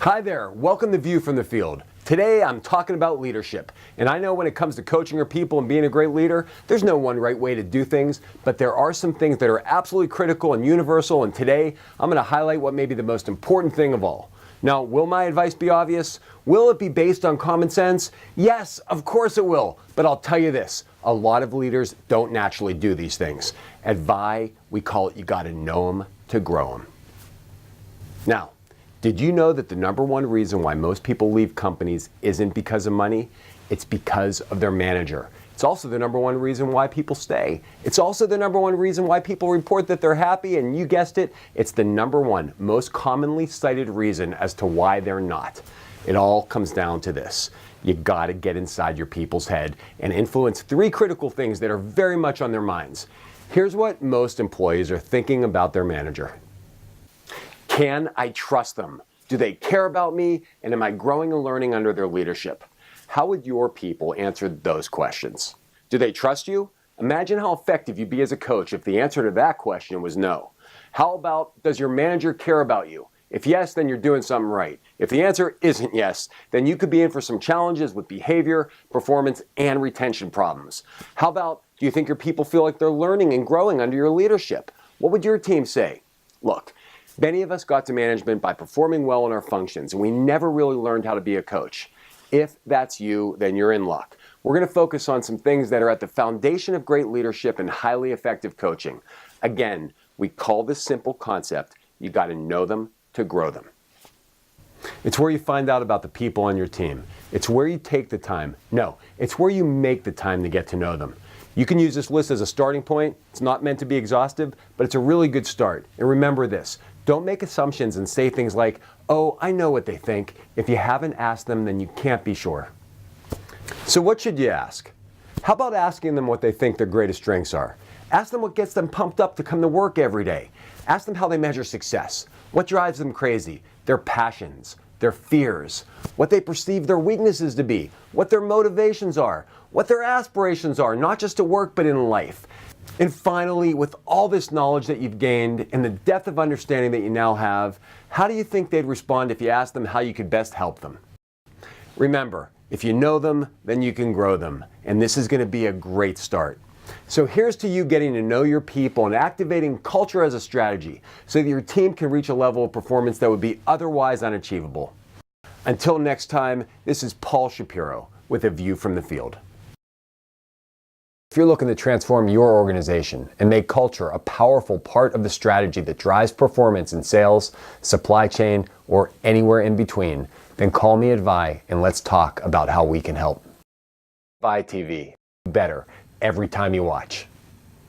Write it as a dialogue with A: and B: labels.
A: Hi there, welcome to View from the Field. Today I'm talking about leadership, and I know when it comes to coaching your people and being a great leader, there's no one right way to do things, but there are some things that are absolutely critical and universal, and today I'm going to highlight what may be the most important thing of all. Now, will my advice be obvious? Will it be based on common sense? Yes, of course it will, but I'll tell you this, a lot of leaders don't naturally do these things. At Vi, we call it you got to know them to grow them. Now, did you know that the number one reason why most people leave companies isn't because of money? It's because of their manager. It's also the number one reason why people stay. It's also the number one reason why people report that they're happy, and you guessed it, it's the number one most commonly cited reason as to why they're not. It all comes down to this. You gotta get inside your people's head and influence three critical things that are very much on their minds. Here's what most employees are thinking about their manager. Can I trust them? Do they care about me? And am I growing and learning under their leadership? How would your people answer those questions? Do they trust you? Imagine how effective you'd be as a coach if the answer to that question was no. How about, does your manager care about you? If yes, then you're doing something right. If the answer isn't yes, then you could be in for some challenges with behavior, performance, and retention problems. How about, do you think your people feel like they're learning and growing under your leadership? What would your team say? Look, many of us got to management by performing well in our functions, and we never really learned how to be a coach. If that's you, then you're in luck. We're going to focus on some things that are at the foundation of great leadership and highly effective coaching. Again, we call this simple concept, you got to know them to grow them. It's where you find out about the people on your team. It's where you take the time. No, it's where you make the time to get to know them. You can use this list as a starting point. It's not meant to be exhaustive, but it's a really good start. And remember this, don't make assumptions and say things like, oh, I know what they think. If you haven't asked them, then you can't be sure. So what should you ask? How about asking them what they think their greatest strengths are? Ask them what gets them pumped up to come to work every day. Ask them how they measure success, what drives them crazy, their passions, their fears, what they perceive their weaknesses to be, what their motivations are, what their aspirations are, not just at work, but in life. And finally, with all this knowledge that you've gained and the depth of understanding that you now have, how do you think they'd respond if you asked them how you could best help them? Remember, if you know them, then you can grow them. And this is going to be a great start. So here's to you getting to know your people and activating culture as a strategy so that your team can reach a level of performance that would be otherwise unachievable. Until next time, this is Paul Shapiro with A View from the Field. If you're looking to transform your organization and make culture a powerful part of the strategy that drives performance in sales, supply chain, or anywhere in between, then call me at Vi and let's talk about how we can help. Vi TV, better every time you watch.